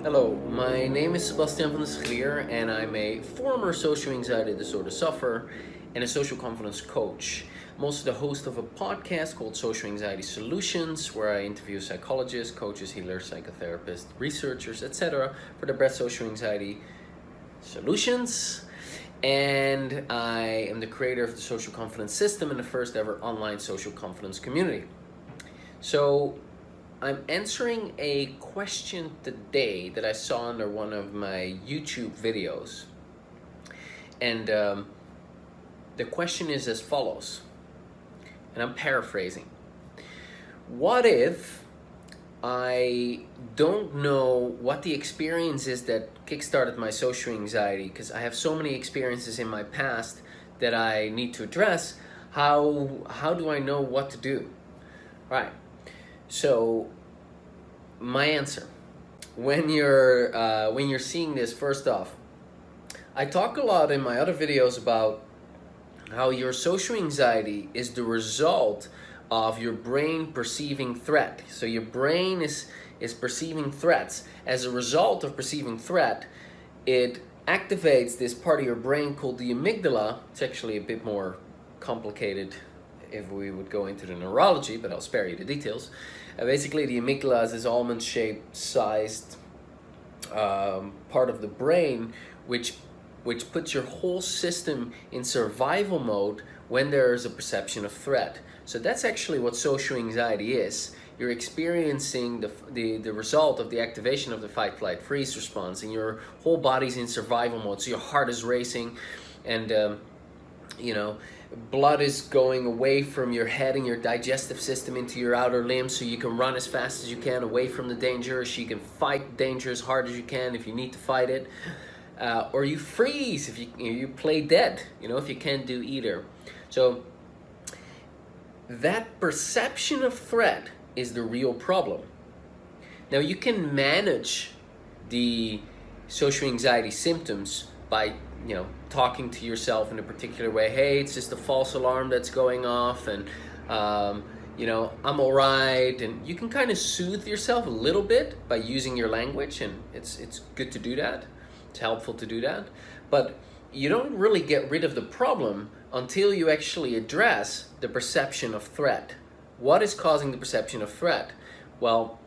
Hello, my name is Sebastian van der Schlier and I'm a former social anxiety disorder sufferer and a social confidence coach. I'm also the host of a podcast called Social Anxiety Solutions, where I interview psychologists, coaches, healers, psychotherapists, researchers, etc. for the best social anxiety solutions. And I am the creator of the social confidence system and the first ever online social confidence community. So I'm answering a question today that I saw under one of my YouTube videos. And the question is as follows, and I'm paraphrasing. What if I don't know what the experience is that kickstarted my social anxiety, because I have so many experiences in my past that I need to address. How do I know what to do? Right. So my answer, when you're seeing this, first off, I talk a lot in my other videos about how your social anxiety is the result of your brain perceiving threat. So your brain is perceiving threats. As a result of perceiving threat, it activates this part of your brain called the amygdala. It's actually a bit more complicated if we would go into the neurology, but I'll spare you the details. Basically, the amygdala is this almond-shaped sized part of the brain which puts your whole system in survival mode when there is a perception of threat. So that's actually what social anxiety is. You're experiencing the result of the activation of the fight, flight, freeze response, and your whole body's in survival mode. So your heart is racing, and blood is going away from your head and your digestive system into your outer limbs, so you can run as fast as you can away from the danger, so you can fight danger as hard as you can if you need to fight it, or you freeze if you play dead, if you can't do either. So that perception of threat is the real problem. Now, you can manage the social anxiety symptoms by talking to yourself in a particular way. Hey, it's just a false alarm that's going off, and I'm all right. And you can kind of soothe yourself a little bit by using your language, and it's good to do that. It's helpful to do that. But you don't really get rid of the problem until you actually address the perception of threat. What is causing the perception of threat? Well,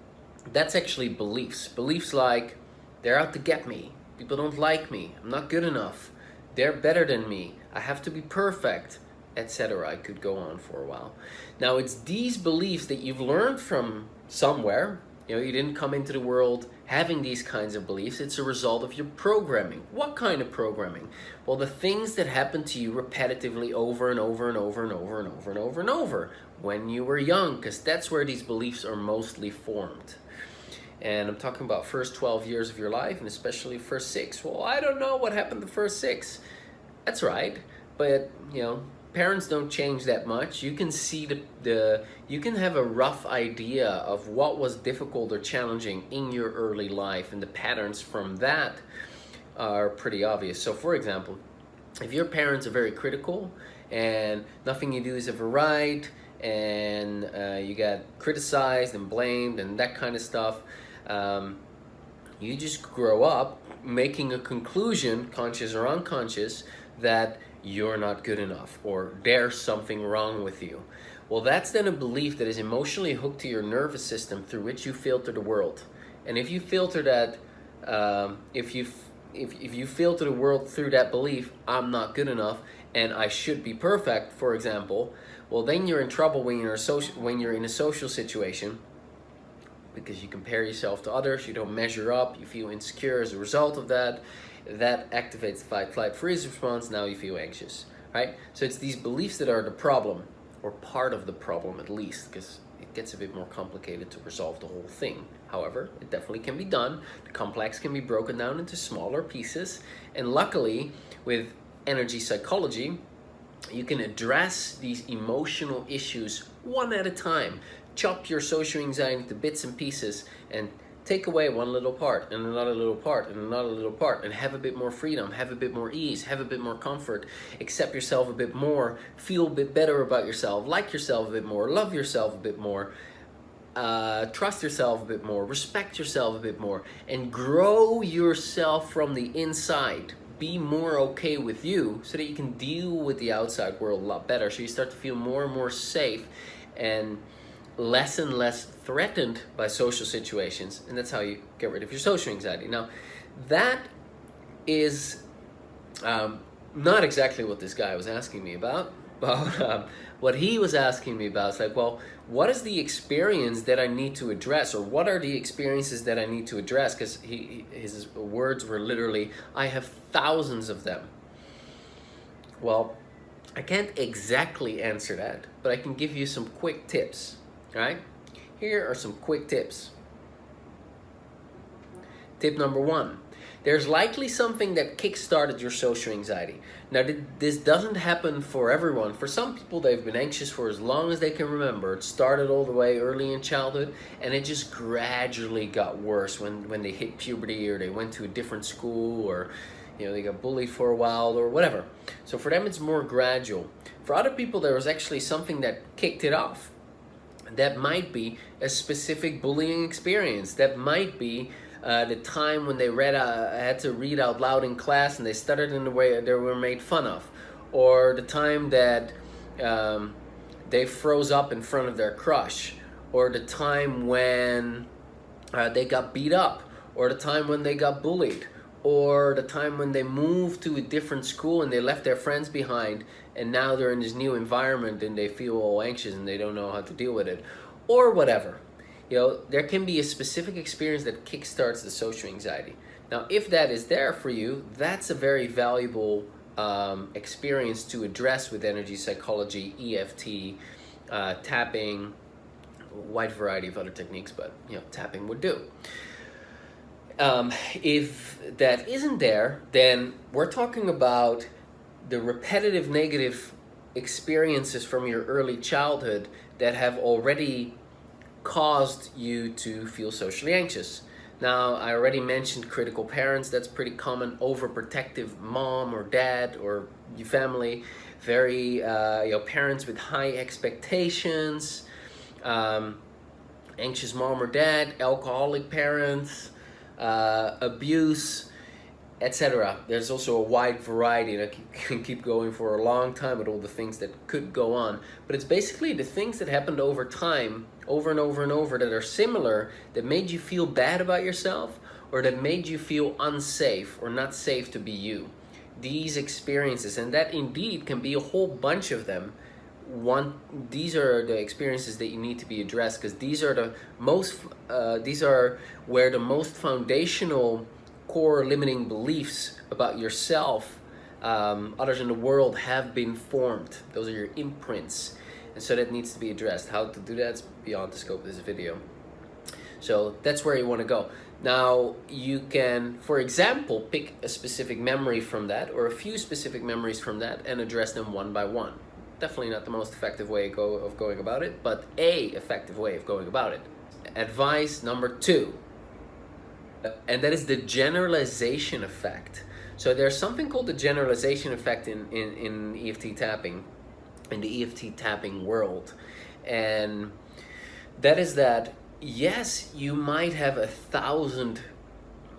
that's actually beliefs. Beliefs like, they're out to get me. People don't like me. I'm not good enough. They're better than me. I have to be perfect, etc. I could go on for a while. Now, it's these beliefs that you've learned from somewhere. You didn't come into the world having these kinds of beliefs. It's a result of your programming. What kind of programming? Well, the things that happen to you repetitively over and over and over and over and over and over and over when you were young, because that's where these beliefs are mostly formed. And I'm talking about first 12 years of your life, and especially first 6. Well, I don't know what happened the first 6. That's right. But, parents don't change that much. You can see you can have a rough idea of what was difficult or challenging in your early life, and the patterns from that are pretty obvious. So, for example, if your parents are very critical and nothing you do is ever right, and you got criticized and blamed and that kind of stuff, you just grow up making a conclusion, conscious or unconscious, that you're not good enough or there's something wrong with you. Well, that's then a belief that is emotionally hooked to your nervous system through which you filter the world. And if you filter that, if you filter the world through that belief, I'm not good enough and I should be perfect, for example, well, then you're in trouble when you're in a social situation, because you compare yourself to others, you don't measure up, you feel insecure as a result of that. That activates the fight, flight, freeze response. Now you feel anxious, right? So it's these beliefs that are the problem, or part of the problem at least, because it gets a bit more complicated to resolve the whole thing. However, it definitely can be done. The complex can be broken down into smaller pieces, and luckily, with energy psychology, you can address these emotional issues one at a time. Chop your social anxiety to bits and pieces and take away one little part and another little part and another little part, and have a bit more freedom, have a bit more ease, have a bit more comfort, accept yourself a bit more, feel a bit better about yourself, like yourself a bit more, love yourself a bit more. trust yourself a bit more, respect yourself a bit more, and grow yourself from the inside. Be more okay with you so that you can deal with the outside world a lot better. So you start to feel more and more safe and less threatened by social situations. And that's how you get rid of your social anxiety. Now, that is not exactly what this guy was asking me about. But what he was asking me about is like, well, what is the experience that I need to address, or what are the experiences that I need to address? Because his words were literally, I have thousands of them. Well, I can't exactly answer that, but I can give you some quick tips, right? Here are some quick tips. Tip number 1. There's likely something that kick-started your social anxiety. Now, this doesn't happen for everyone. For some people, they've been anxious for as long as they can remember. It started all the way early in childhood, and it just gradually got worse when they hit puberty, or they went to a different school, or they got bullied for a while, or whatever. So for them, it's more gradual. For other people, there was actually something that kicked it off. That might be a specific bullying experience. That might be the time when they had to read out loud in class and they stuttered in the way they were made fun of, or the time that they froze up in front of their crush, or the time when they got beat up, or the time when they got bullied, or the time when they moved to a different school and they left their friends behind and now they're in this new environment and they feel all anxious and they don't know how to deal with it, or whatever. There can be a specific experience that kickstarts the social anxiety. Now, if that is there for you, that's a very valuable experience to address with energy psychology, EFT, tapping, a wide variety of other techniques, but tapping would do. If that isn't there, then we're talking about the repetitive negative experiences from your early childhood that have already caused you to feel socially anxious. Now, I already mentioned critical parents. That's pretty common. Overprotective mom or dad or your family. Very parents with high expectations. Anxious mom or dad. Alcoholic parents. Abuse, etc. There's also a wide variety, and I can keep going for a long time with all the things that could go on. But it's basically the things that happened over time, over and over and over, that are similar, that made you feel bad about yourself, or that made you feel unsafe or not safe to be you. These experiences, and that indeed can be a whole bunch of them. These are the experiences that you need to be addressed, because these are where the most foundational core limiting beliefs about yourself, others in the world, have been formed. Those are your imprints, and so that needs to be addressed. How to do that's beyond the scope of this video. So that's where you want to go. Now, you can, for example, pick a specific memory from that, or a few specific memories from that, and address them one by one. Definitely not the most effective way of going about it, but a effective way of going about it. Advice number 2, and that is the generalization effect. So there's something called the generalization effect in EFT tapping, in the EFT tapping world. And that is that, yes, you might have 1,000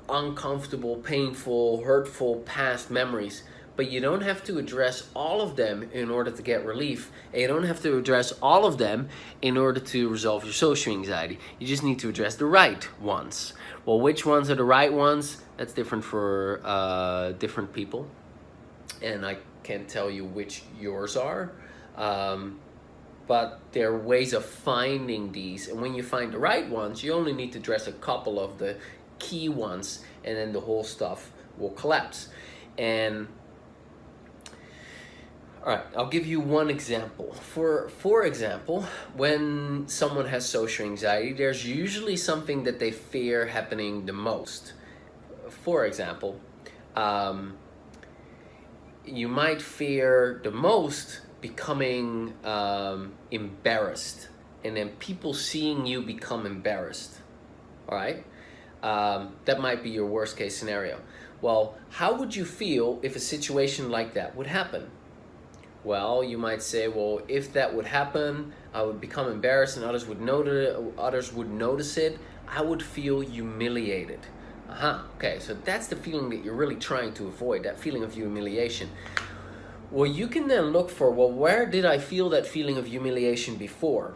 uncomfortable, painful, hurtful past memories, but you don't have to address all of them in order to get relief. And you don't have to address all of them in order to resolve your social anxiety. You just need to address the right ones. Well, which ones are the right ones? That's different for different people. And I can't tell you which yours are. But there are ways of finding these. And when you find the right ones, you only need to address a couple of the key ones, and then the whole stuff will collapse. And all right, I'll give you one example. For example, when someone has social anxiety, there's usually something that they fear happening the most. For example, you might fear the most becoming embarrassed, and then people seeing you become embarrassed. All right? That might be your worst case scenario. Well, how would you feel if a situation like that would happen? Well, you might say, well, if that would happen, I would become embarrassed and others would notice it. I would feel humiliated. Okay, so that's the feeling that you're really trying to avoid, that feeling of humiliation. Well, you can then look for, well, where did I feel that feeling of humiliation before?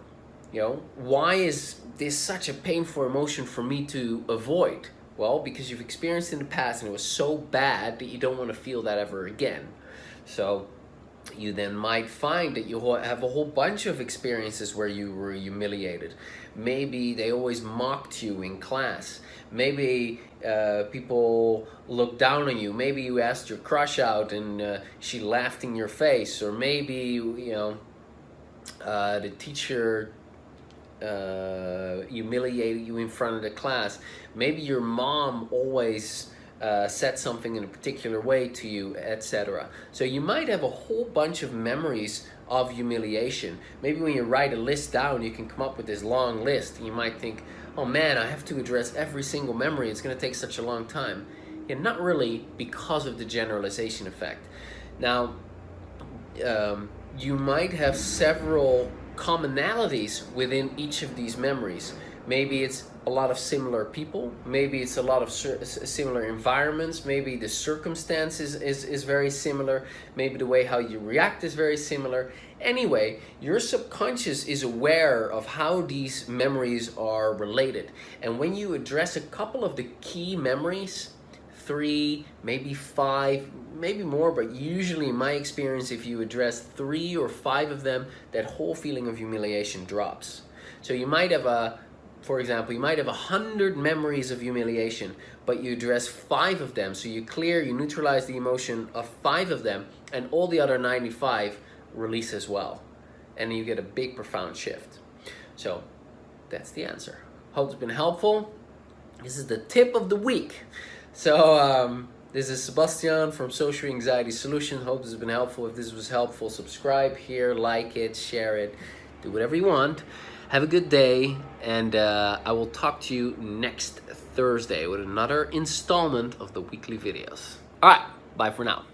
Why is this such a painful emotion for me to avoid? Well, because you've experienced it in the past and it was so bad that you don't want to feel that ever again. So you then might find that you have a whole bunch of experiences where you were humiliated. Maybe they always mocked you in class. Maybe people looked down on you. Maybe you asked your crush out and she laughed in your face. Or maybe, the teacher humiliated you in front of the class. Maybe your mom always said something in a particular way to you, etc. So you might have a whole bunch of memories of humiliation. Maybe when you write a list down, you can come up with this long list. You might think, oh man, I have to address every single memory. It's going to take such a long time. Yeah, not really, because of the generalization effect. Now, you might have several commonalities within each of these memories. Maybe it's a lot of similar people, maybe it's a lot of similar environments, maybe the circumstances is very similar, maybe the way how you react is very similar. Anyway, your subconscious is aware of how these memories are related. And when you address a couple of the key memories, 3, maybe 5, maybe more, but usually in my experience, if you address 3 or 5 of them, that whole feeling of humiliation drops. So you might have for example, you might have 100 memories of humiliation, but you address 5 of them. So you neutralize the emotion of 5 of them, and all the other 95 release as well. And you get a big, profound shift. So that's the answer. Hope it's been helpful. This is the tip of the week. So this is Sebastian from Social Anxiety Solutions. Hope this has been helpful. If this was helpful, subscribe here, like it, share it, do whatever you want. Have a good day, and I will talk to you next Thursday with another installment of the weekly videos. All right, bye for now.